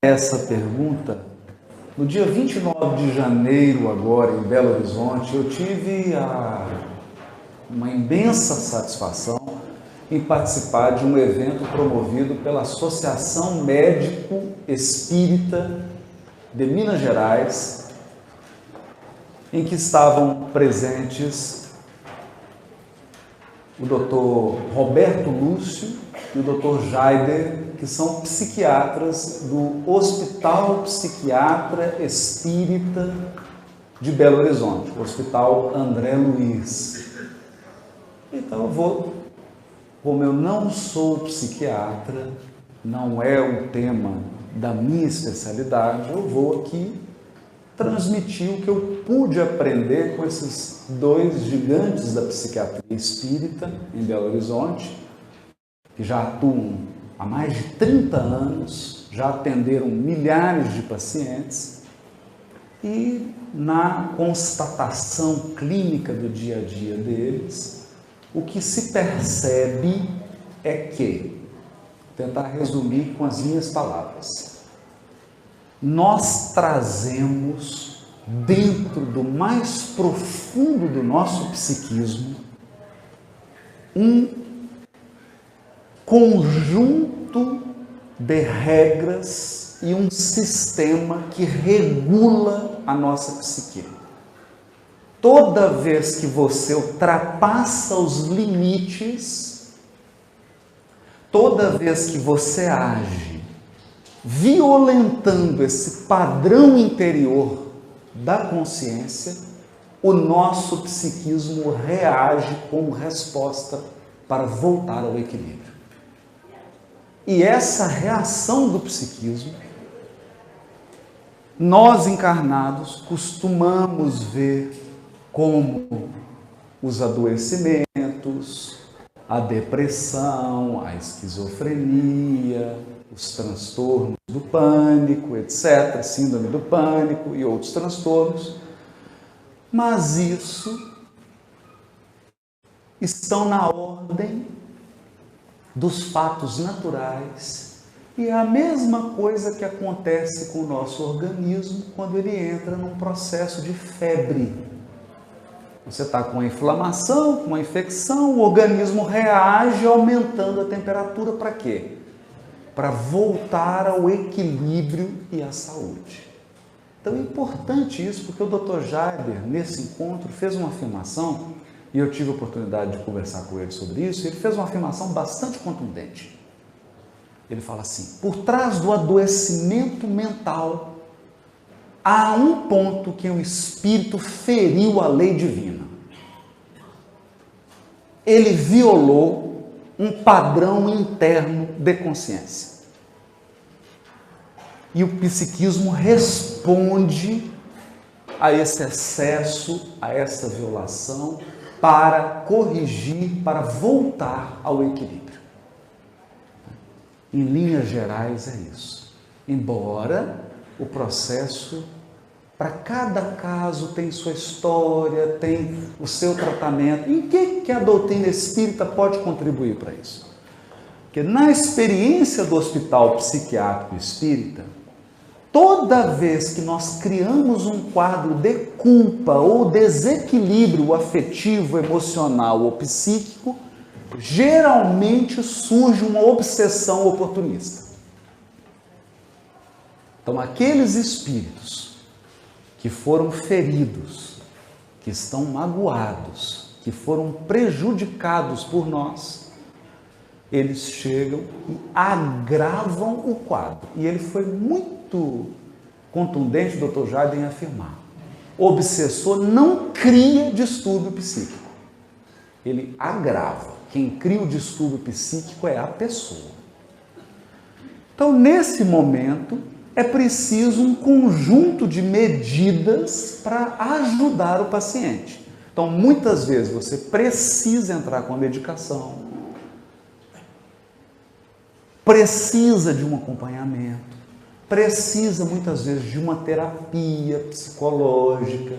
essa pergunta, no dia 29 de janeiro, agora em Belo Horizonte, eu tive uma imensa satisfação em participar de um evento promovido pela Associação Médico Espírita de Minas Gerais, em que estavam presentes o Dr. Roberto Lúcio e o Dr. Jaider, que são psiquiatras do Hospital Psiquiatra Espírita de Belo Horizonte, o Hospital André Luiz. Então como eu não sou psiquiatra, não é o tema da minha especialidade, eu vou aqui transmitir o que eu pude aprender com esses dois gigantes da psiquiatria espírita em Belo Horizonte, que já atuam há mais de 30 anos, já atenderam milhares de pacientes, e na constatação clínica do dia a dia deles, o que se percebe é que, vou tentar resumir com as minhas palavras, nós trazemos dentro do mais profundo do nosso psiquismo um conjunto de regras e um sistema que regula a nossa psique. Toda vez que você ultrapassa os limites, toda vez que você age violentando esse padrão interior da consciência, o nosso psiquismo reage com resposta para voltar ao equilíbrio. E essa reação do psiquismo, nós encarnados costumamos ver como os adoecimentos, a depressão, a esquizofrenia, os transtornos do pânico, etc., síndrome do pânico e outros transtornos, mas isso estão na ordem dos fatos naturais e é a mesma coisa que acontece com o nosso organismo quando ele entra num processo de febre. Você está com uma inflamação, com uma infecção, o organismo reage aumentando a temperatura para quê? Para voltar ao equilíbrio e à saúde. Então é importante isso, porque o Dr. Jaider, nesse encontro, fez uma afirmação, e eu tive a oportunidade de conversar com ele sobre isso, ele fez uma afirmação bastante contundente. Ele fala assim: por trás do adoecimento mental, há um ponto que o espírito feriu a lei divina. Ele violou um padrão interno de consciência. E o psiquismo responde a esse excesso, a essa violação, para corrigir, para voltar ao equilíbrio. Em linhas gerais é isso. Embora o processo, para cada caso, tem sua história, tem o seu tratamento. Em que a doutrina espírita pode contribuir para isso? Porque na experiência do Hospital Psiquiátrico Espírita, toda vez que nós criamos um quadro de culpa ou desequilíbrio afetivo, emocional ou psíquico, geralmente surge uma obsessão oportunista. Então, aqueles espíritos que foram feridos, que estão magoados, que foram prejudicados por nós, eles chegam e agravam o quadro. E ele foi muito contundente, o Dr. Jaider, em afirmar: o obsessor não cria distúrbio psíquico, ele agrava. Quem cria o distúrbio psíquico é a pessoa. Então, nesse momento, é preciso um conjunto de medidas para ajudar o paciente. Então, muitas vezes, você precisa entrar com a medicação, precisa de um acompanhamento, precisa, muitas vezes, de uma terapia psicológica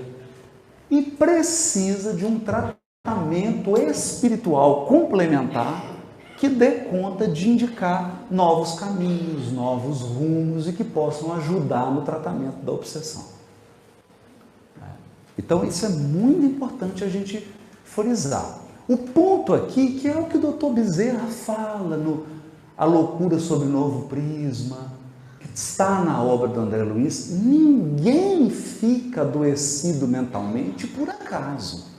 e precisa de um tratamento espiritual complementar que dê conta de indicar novos caminhos, novos rumos e que possam ajudar no tratamento da obsessão. Então, isso é muito importante a gente frisar. O ponto aqui, que é o que o Dr. Bezerra fala no A Loucura sobre o Novo Prisma, que está na obra do André Luiz, ninguém fica adoecido mentalmente por acaso.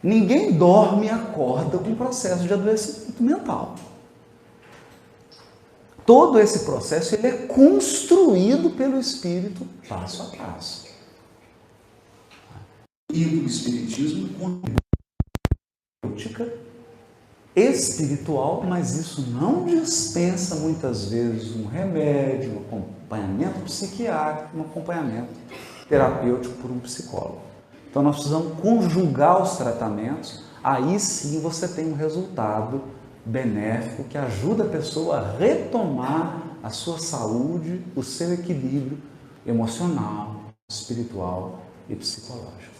Ninguém dorme e acorda com o processo de adoecimento mental. Todo esse processo ele é construído pelo Espírito passo a passo. E o Espiritismo contribui espiritual, mas isso não dispensa muitas vezes um remédio, um acompanhamento psiquiátrico, um acompanhamento terapêutico por um psicólogo. Então nós precisamos conjugar os tratamentos, aí sim você tem um resultado benéfico que ajuda a pessoa a retomar a sua saúde, o seu equilíbrio emocional, espiritual e psicológico.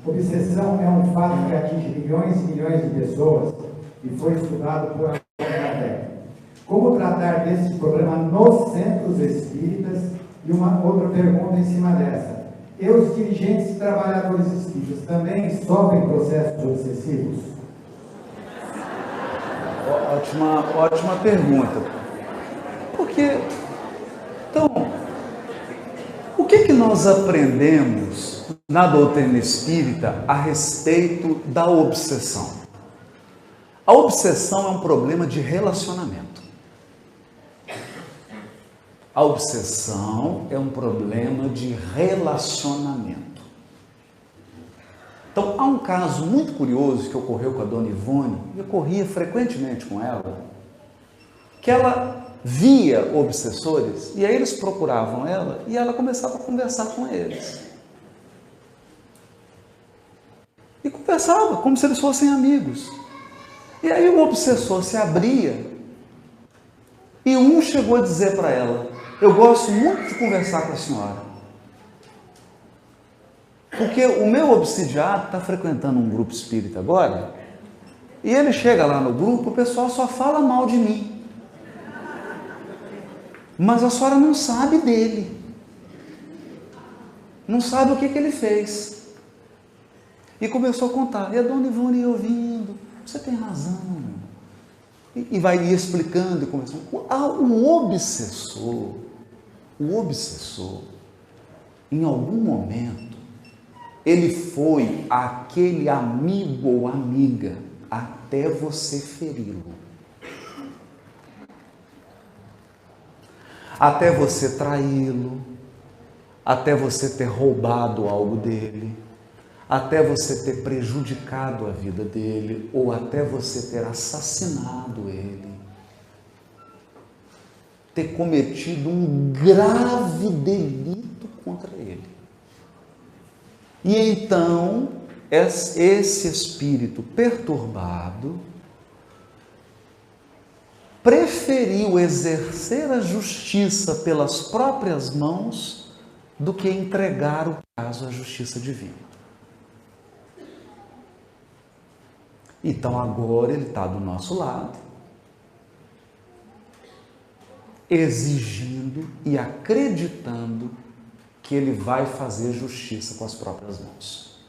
Obsessão é um fato que atinge milhões e milhões de pessoas e foi estudado por Kardec. Como tratar desse problema nos centros espíritas? E uma outra pergunta em cima dessa. E os dirigentes e trabalhadores espíritas também sofrem processos obsessivos? Ótima pergunta. Porque, então, o que nós aprendemos na doutrina espírita a respeito da obsessão? A obsessão é um problema de relacionamento. A obsessão é um problema de relacionamento. Então, há um caso muito curioso que ocorreu com a dona Ivone, e ocorria frequentemente com ela, que ela via obsessores, e aí eles procuravam ela, e ela começava a conversar com eles. E conversava como se eles fossem amigos. E aí o obsessor se abria, e um chegou a dizer para ela: eu gosto muito de conversar com a senhora, porque o meu obsidiado está frequentando um grupo espírita agora, e ele chega lá no grupo, o pessoal só fala mal de mim, mas a senhora não sabe dele, não sabe o que ele fez. E começou a contar, e a dona Ivone ia ouvindo, você tem razão, e vai explicando e conversando. O obsessor, em algum momento, ele foi aquele amigo ou amiga até você feri-lo. Até você traí-lo, até você ter roubado algo dele, até você ter prejudicado a vida dele, ou até você ter assassinado ele, ter cometido um grave delito contra ele. E então, esse espírito perturbado preferiu exercer a justiça pelas próprias mãos do que entregar o caso à justiça divina. Então agora ele está do nosso lado, exigindo e acreditando que ele vai fazer justiça com as próprias mãos.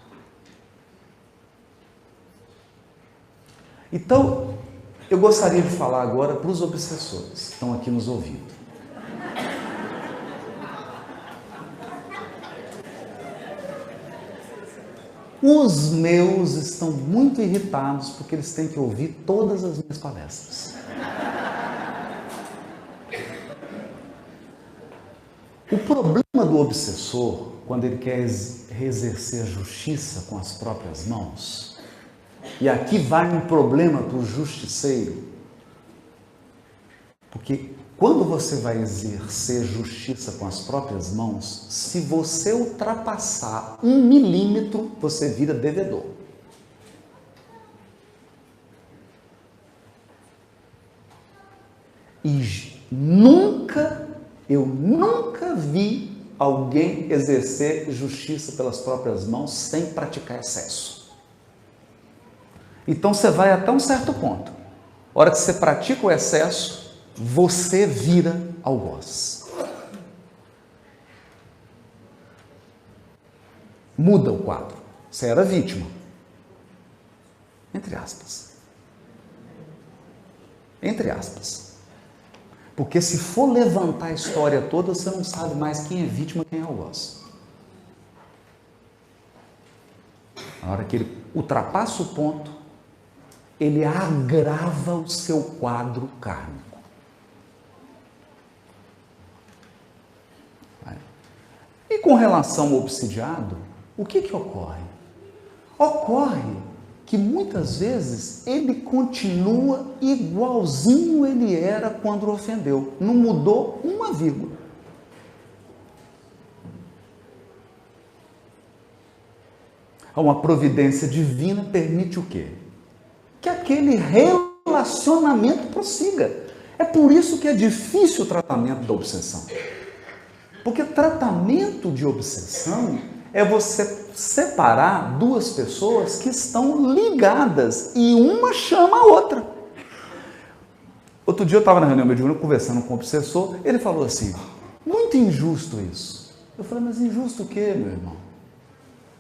Então, eu gostaria de falar agora para os obsessores que estão aqui nos ouvindo. Os meus estão muito irritados porque eles têm que ouvir todas as minhas palestras. O problema do obsessor, quando ele quer exercer a justiça com as próprias mãos, e aqui vai um problema para o justiceiro, porque quando você vai exercer justiça com as próprias mãos, se você ultrapassar 1 milímetro, você vira devedor. E eu nunca vi alguém exercer justiça pelas próprias mãos sem praticar excesso. Então você vai até um certo ponto. A hora que você pratica o excesso, você vira algoz. Muda o quadro. Você era vítima. Entre aspas. Entre aspas. Porque se for levantar a história toda, você não sabe mais quem é vítima e quem é algoz. Na hora que ele ultrapassa o ponto, ele agrava o seu quadro kármico. E com relação ao obsidiado, o que ocorre? Ocorre que muitas vezes ele continua igualzinho ele era quando o ofendeu. Não mudou uma vírgula. Uma providência divina permite o quê? Que aquele relacionamento prossiga. É por isso que é difícil o tratamento da obsessão. Porque tratamento de obsessão é você separar duas pessoas que estão ligadas e uma chama a outra. Outro dia eu estava na reunião mediúnica conversando com o obsessor, ele falou assim, muito injusto isso. Eu falei, mas injusto o quê, meu irmão?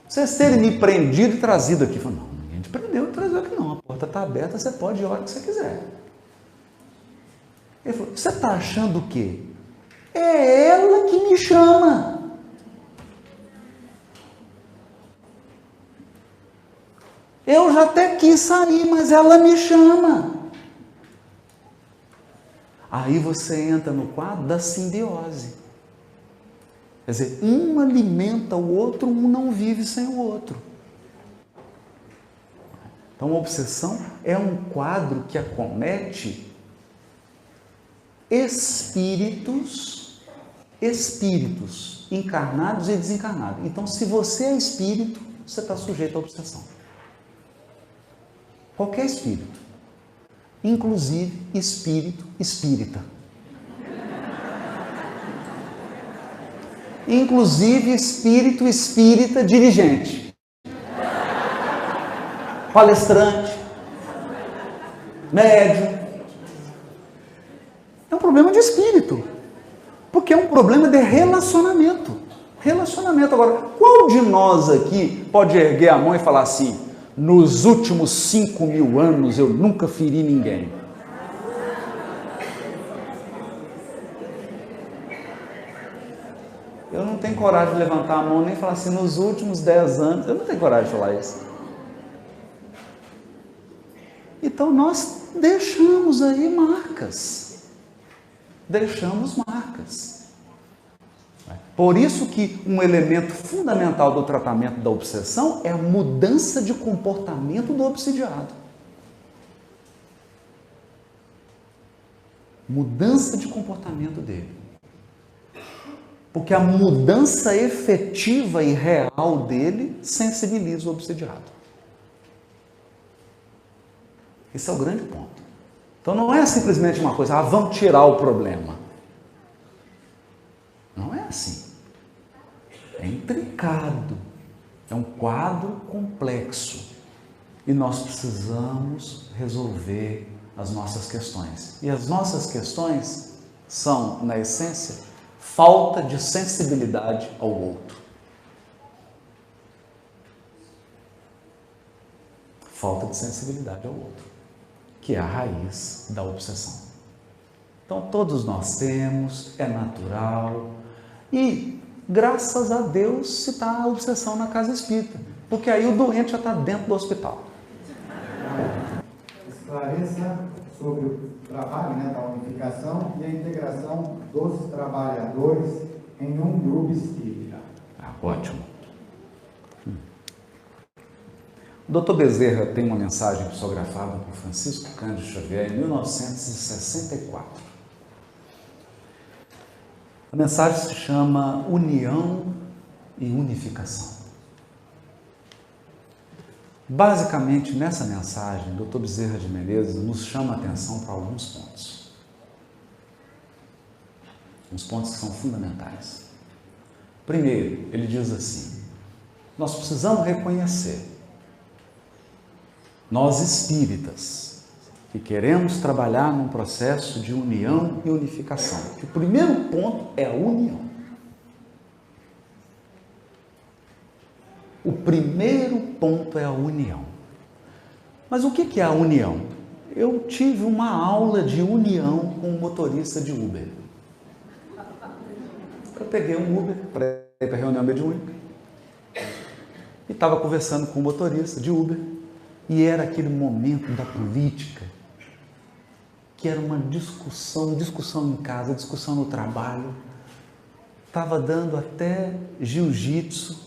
Vocês terem me prendido e trazido aqui. Eu falei, não, ninguém te prendeu e traziu aqui não, a porta está aberta, você pode ir a hora que você quiser. Ele falou, você está achando o quê? É ela que me chama. Eu já até quis sair, mas ela me chama. Aí você entra no quadro da simbiose. Quer dizer, um alimenta o outro, um não vive sem o outro. Então, a obsessão é um quadro que acomete espíritos encarnados e desencarnados. Então, se você é espírito, você está sujeito à obsessão. Qualquer espírito, inclusive espírito espírita. Inclusive espírito espírita dirigente, palestrante, médium. É um problema de espírito, porque é um problema de relacionamento. Relacionamento. Agora, qual de nós aqui pode erguer a mão e falar assim, nos últimos 5.000 anos eu nunca feri ninguém? Eu não tenho coragem de levantar a mão nem falar assim, nos últimos 10 anos, eu não tenho coragem de falar isso. Então nós deixamos aí marcas. Deixamos marcas. Por isso que um elemento fundamental do tratamento da obsessão é a mudança de comportamento do obsidiado. Mudança de comportamento dele. Porque a mudança efetiva e real dele sensibiliza o obsidiado. Esse é o grande ponto. Então não é simplesmente uma coisa, vamos tirar o problema. Não é assim. É intricado. É um quadro complexo. E nós precisamos resolver as nossas questões. E as nossas questões são, na essência, falta de sensibilidade ao outro. Falta de sensibilidade ao outro, que é a raiz da obsessão. Então, todos nós temos, é natural, e graças a Deus se está a obsessão na casa espírita, porque aí o doente já está dentro do hospital. Esclareça sobre o trabalho, da unificação e a integração dos trabalhadores em um grupo espírita. Ótimo. O Dr. Bezerra tem uma mensagem psicografada por Francisco Cândido Xavier em 1964. A mensagem se chama União e Unificação. Basicamente, nessa mensagem, o Dr. Bezerra de Menezes nos chama a atenção para alguns pontos. Uns pontos que são fundamentais. Primeiro, ele diz assim, nós precisamos reconhecer, nós espíritas, que queremos trabalhar num processo de união e unificação. O primeiro ponto é a união. O primeiro ponto é a união. Mas o que é a união? Eu tive uma aula de união com um motorista de Uber. Eu peguei um Uber para ir para a reunião mediúnica e estava conversando com o motorista de Uber e era aquele momento da política que era uma discussão em casa, discussão no trabalho, estava dando até jiu-jitsu,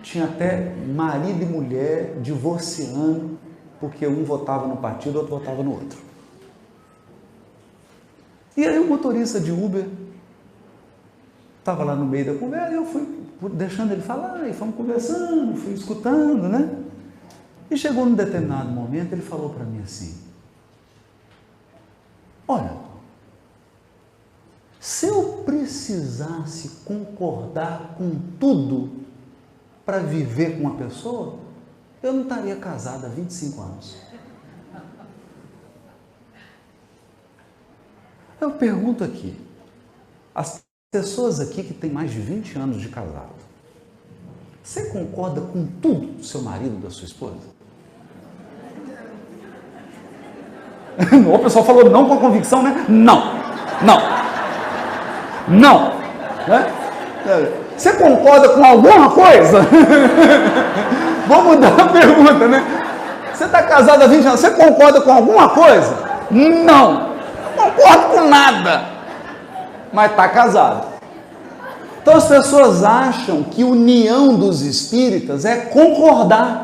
tinha até marido e mulher divorciando, porque um votava no partido, o outro votava no outro. E aí o motorista de Uber estava lá no meio da conversa, e eu fui deixando ele falar, e fomos conversando, fui escutando, né? E chegou num determinado momento, ele falou para mim assim: olha, se eu precisasse concordar com tudo para viver com uma pessoa, eu não estaria casado há 25 anos. Eu pergunto aqui, as pessoas aqui que têm mais de 20 anos de casado, você concorda com tudo do seu marido, da sua esposa? O pessoal falou não com a convicção, né? Não. Né? Você concorda com alguma coisa? Vou mudar a pergunta, né? Você está casado há 20 anos, você concorda com alguma coisa? Não concordo com nada, mas está casado. Então as pessoas acham que união dos espíritas é concordar.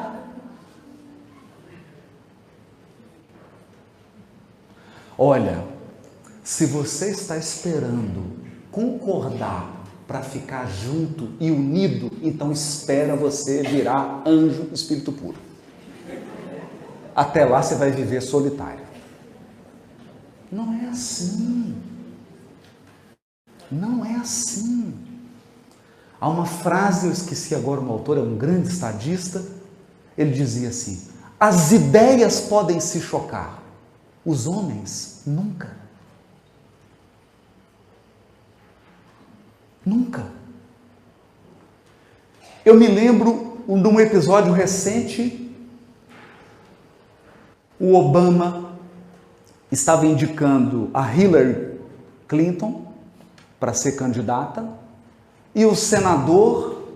Olha, se você está esperando concordar para ficar junto e unido, então espera você virar anjo, espírito puro. Até lá você vai viver solitário. Não é assim. Não é assim. Há uma frase, eu esqueci agora o autor, é um grande estadista, ele dizia assim: as ideias podem se chocar, os homens nunca. Nunca. Eu me lembro de um episódio recente, o Obama estava indicando a Hillary Clinton para ser candidata, e o senador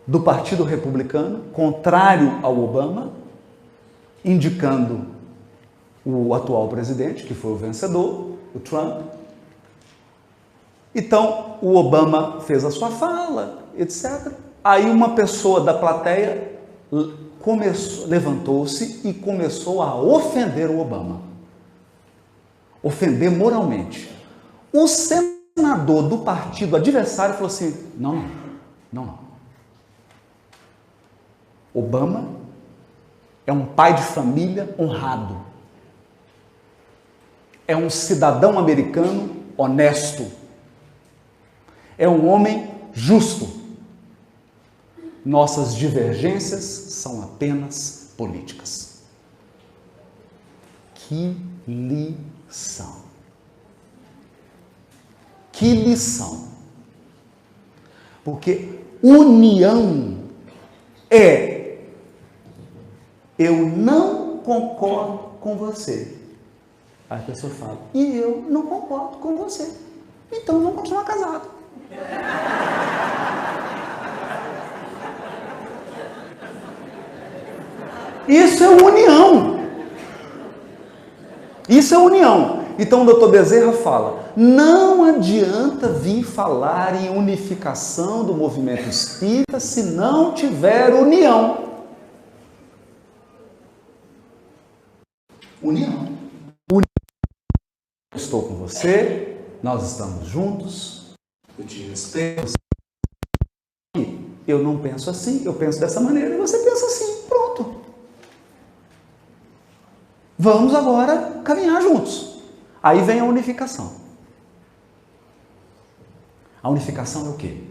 do Partido Republicano, contrário ao Obama, indicando o atual presidente, que foi o vencedor, o Trump. Então, o Obama fez a sua fala, etc. Aí uma pessoa da plateia levantou-se e começou a ofender o Obama. Ofender moralmente. O senador do partido adversário falou assim: não. Obama é um pai de família honrado. É um cidadão americano honesto. É um homem justo. Nossas divergências são apenas políticas. Que lição! Que lição! Porque união é: eu não concordo com você. Aí a pessoa fala: e eu não concordo com você. Então vamos continuar casados. Isso é união. Isso é união. Então o doutor Bezerra fala: não adianta vir falar em unificação do movimento espírita se não tiver união. União. Estou com você, nós estamos juntos, eu te respeito. Eu não penso assim, eu penso dessa maneira e você pensa assim, pronto. Vamos agora caminhar juntos. Aí vem a unificação. A unificação é o quê?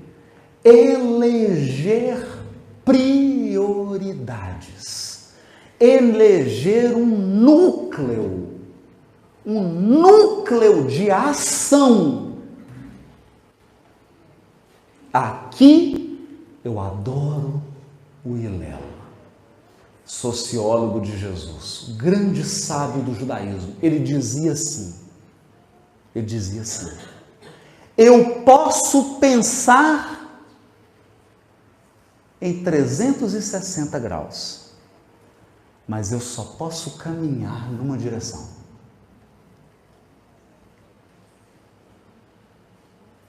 Eleger prioridades. eleger um núcleo de ação. Aqui eu adoro o Hillel, sociólogo de Jesus, grande sábio do judaísmo. Ele dizia assim, eu posso pensar em 360 graus, mas eu só posso caminhar numa direção.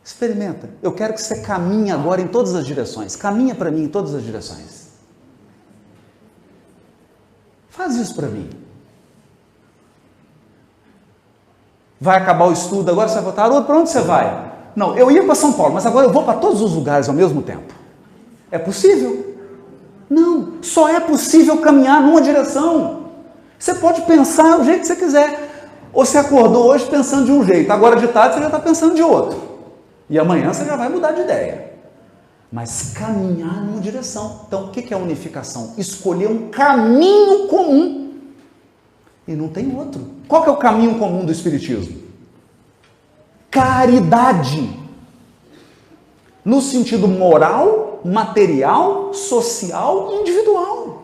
Experimenta. Eu quero que você caminhe agora em todas as direções. Caminha para mim em todas as direções. Faz isso para mim. Vai acabar o estudo, agora você vai voltar. Haroldo, para onde você vai? Não, eu ia para São Paulo, mas agora eu vou para todos os lugares ao mesmo tempo. É possível? Não, só é possível caminhar numa direção. Você pode pensar do jeito que você quiser. Ou você acordou hoje pensando de um jeito, agora de tarde você já está pensando de outro. E amanhã você já vai mudar de ideia. Mas caminhar numa direção. Então, o que é unificação? Escolher um caminho comum. E não tem outro. Qual que é o caminho comum do Espiritismo? Caridade. No sentido moral, material, social e individual.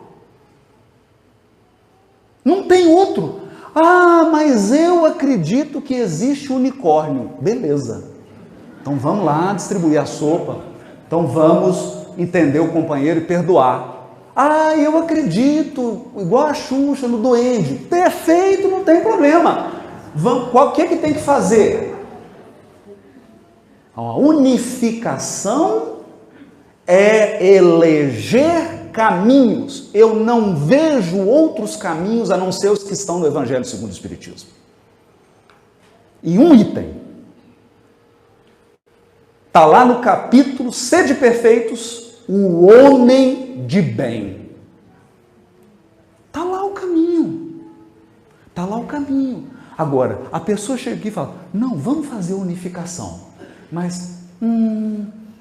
Não tem outro. Ah, mas eu acredito que existe unicórnio. Beleza. Então vamos lá distribuir a sopa. Então vamos entender o companheiro e perdoar. Ah, eu acredito, igual a Xuxa no Duende. Perfeito, não tem problema. O que é que tem que fazer? A unificação é eleger caminhos. Eu não vejo outros caminhos a não ser os que estão no Evangelho segundo o Espiritismo. E um item. Está lá no capítulo Sede Perfeitos, o homem de bem. Está lá o caminho. Está lá o caminho. Agora, a pessoa chega aqui e fala, não, vamos fazer unificação. Mas,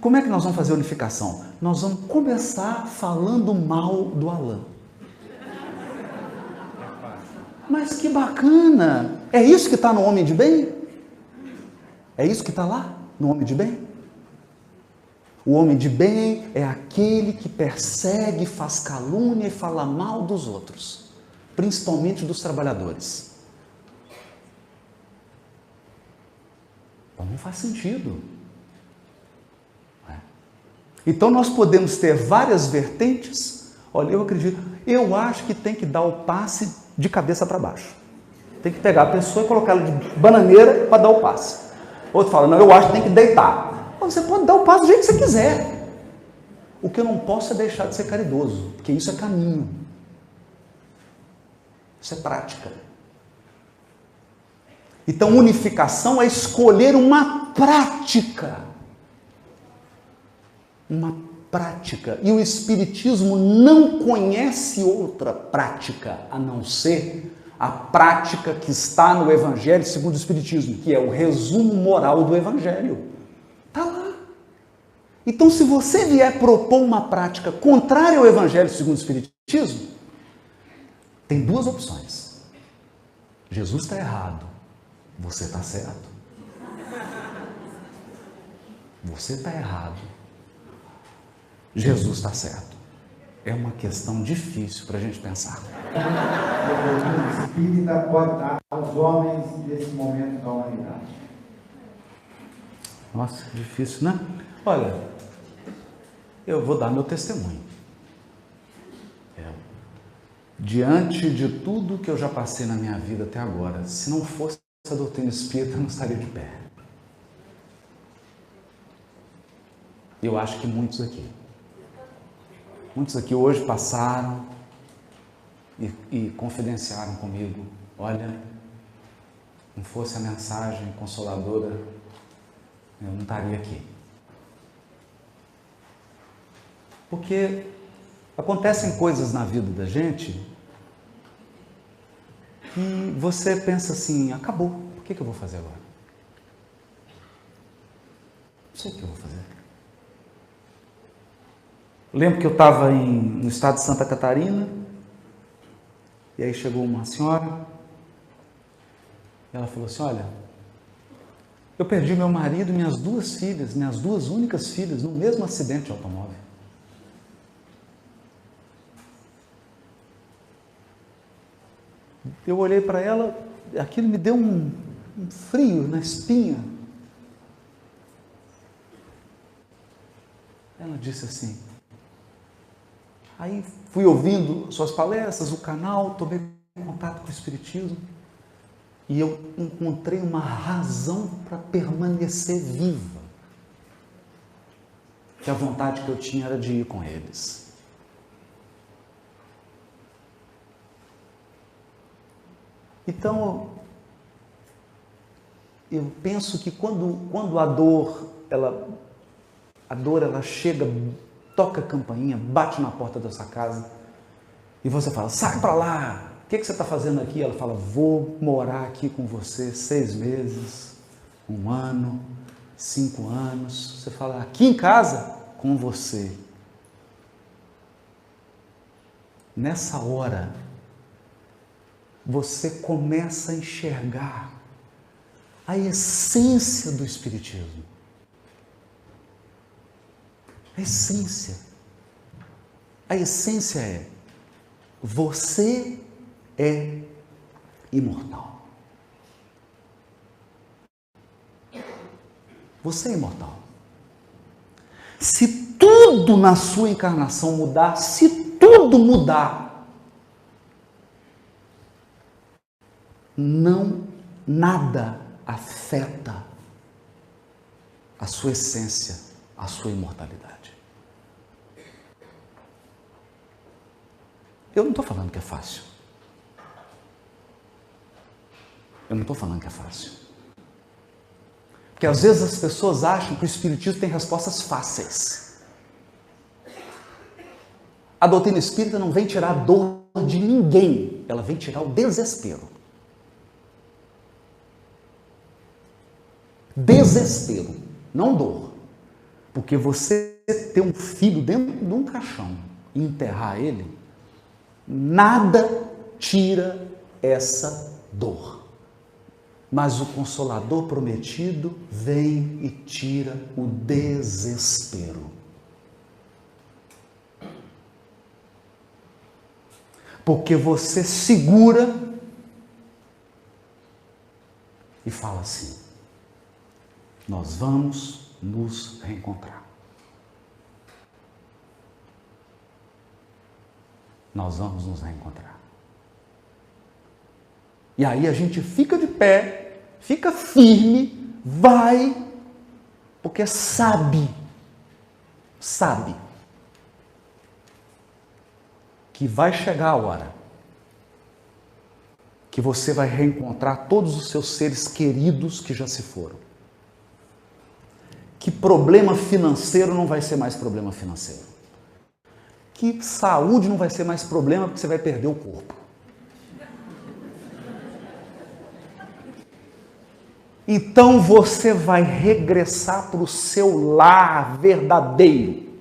como é que nós vamos fazer unificação? Nós vamos começar falando mal do Alain. Mas que bacana! É isso que está no homem de bem? É isso que está lá no homem de bem? O homem de bem é aquele que persegue, faz calúnia e fala mal dos outros, principalmente dos trabalhadores. Então não faz sentido. Então nós podemos ter várias vertentes. Olha, eu acho que tem que dar o passe de cabeça para baixo. Tem que pegar a pessoa e colocar ela de bananeira para dar o passe. Outro fala, não, eu acho que tem que deitar. Você pode dar o passo do jeito que você quiser. O que eu não posso é deixar de ser caridoso, porque isso é caminho. Isso é prática. Então, unificação é escolher uma prática. Uma prática. E o Espiritismo não conhece outra prática a não ser a prática que está no Evangelho segundo o Espiritismo, que é o resumo moral do Evangelho. Está lá. Então, se você vier propor uma prática contrária ao Evangelho segundo o Espiritismo, tem duas opções. Jesus está errado, você está certo. Você está errado, Jesus está certo. É uma questão difícil para a gente pensar. O Espírita pode dar aos homens nesse momento da humanidade. Nossa, difícil, né? Olha, eu vou dar meu testemunho. Diante de tudo que eu já passei na minha vida até agora, se não fosse a doutrina espírita, eu não estaria de pé. Eu acho que muitos aqui hoje passaram e confidenciaram comigo, olha, não fosse a mensagem consoladora, eu não estaria aqui. Porque acontecem coisas na vida da gente que você pensa assim, acabou, o que eu vou fazer agora? Não sei o que eu vou fazer. Lembro que eu estava no estado de Santa Catarina E aí chegou uma senhora, ela falou assim, olha, eu perdi meu marido e minhas duas filhas, minhas duas únicas filhas, no mesmo acidente de automóvel. Eu olhei para ela, aquilo me deu um frio na espinha. Ela disse assim, aí fui ouvindo suas palestras, o canal, tomei contato com o Espiritismo e eu encontrei uma razão para permanecer viva. Que a vontade que eu tinha era de ir com eles. Então, eu penso que quando a dor ela chega, toca a campainha, bate na porta da sua casa e você fala, sai para lá, o que você está fazendo aqui? Ela fala, vou morar aqui com você 6 meses, 1 ano, 5 anos. Você fala, aqui em casa? Com você. Nessa hora, você começa a enxergar a essência do Espiritismo. A essência. A essência é, você é imortal. Você é imortal. Se tudo na sua encarnação mudar, se tudo mudar, nada afeta a sua essência, a sua imortalidade. Eu não estou falando que é fácil. Eu não estou falando que é fácil. Porque às vezes as pessoas acham que o Espiritismo tem respostas fáceis. A doutrina espírita não vem tirar a dor de ninguém, ela vem tirar o desespero. Desespero, não dor. Porque você ter um filho dentro de um caixão e enterrar ele, nada tira essa dor. Mas o Consolador prometido vem e tira o desespero. Porque você segura e fala assim, nós vamos nos reencontrar. Nós vamos nos reencontrar. E aí a gente fica de pé, fica firme, vai, porque sabe que vai chegar a hora que você vai reencontrar todos os seus seres queridos que já se foram. Que problema financeiro não vai ser mais problema financeiro. Que saúde não vai ser mais problema porque você vai perder o corpo. Então você vai regressar para o seu lar verdadeiro.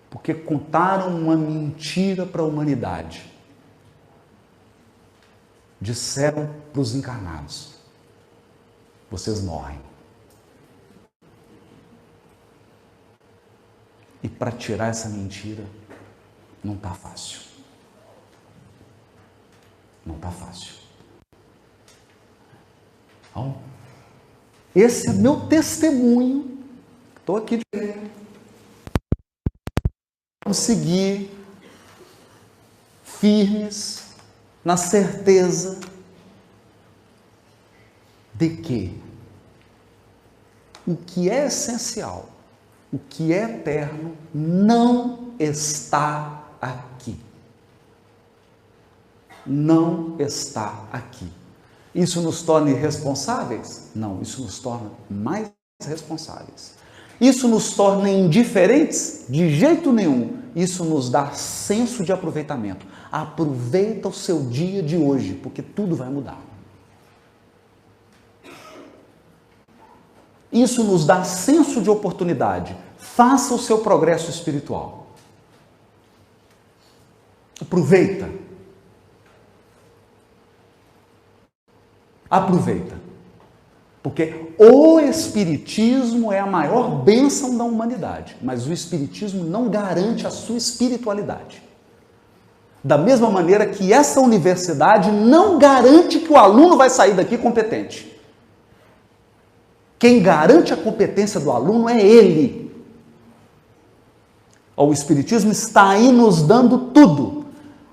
Porque contaram uma mentira para a humanidade. Disseram para os encarnados, vocês morrem. E para tirar essa mentira, não está fácil. Não está fácil. Então, esse é meu testemunho. Estou aqui de pé. Vamos seguir firmes na certeza de que o que é essencial, o que é eterno, não está aqui. Não está aqui. Isso nos torna irresponsáveis? Não, isso nos torna mais responsáveis. Isso nos torna indiferentes? De jeito nenhum. Isso nos dá senso de aproveitamento. Aproveita o seu dia de hoje, porque tudo vai mudar. Isso nos dá senso de oportunidade. Faça o seu progresso espiritual. Aproveita. Aproveita. Porque o Espiritismo é a maior bênção da humanidade, mas o Espiritismo não garante a sua espiritualidade. Da mesma maneira que essa universidade não garante que o aluno vai sair daqui competente. Quem garante a competência do aluno é ele. O Espiritismo está aí nos dando tudo.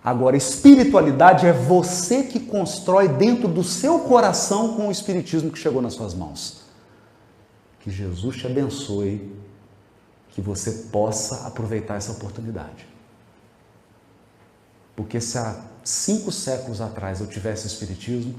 Agora, espiritualidade é você que constrói dentro do seu coração com o Espiritismo que chegou nas suas mãos. Que Jesus te abençoe, que você possa aproveitar essa oportunidade. Porque se há 5 séculos atrás eu tivesse Espiritismo,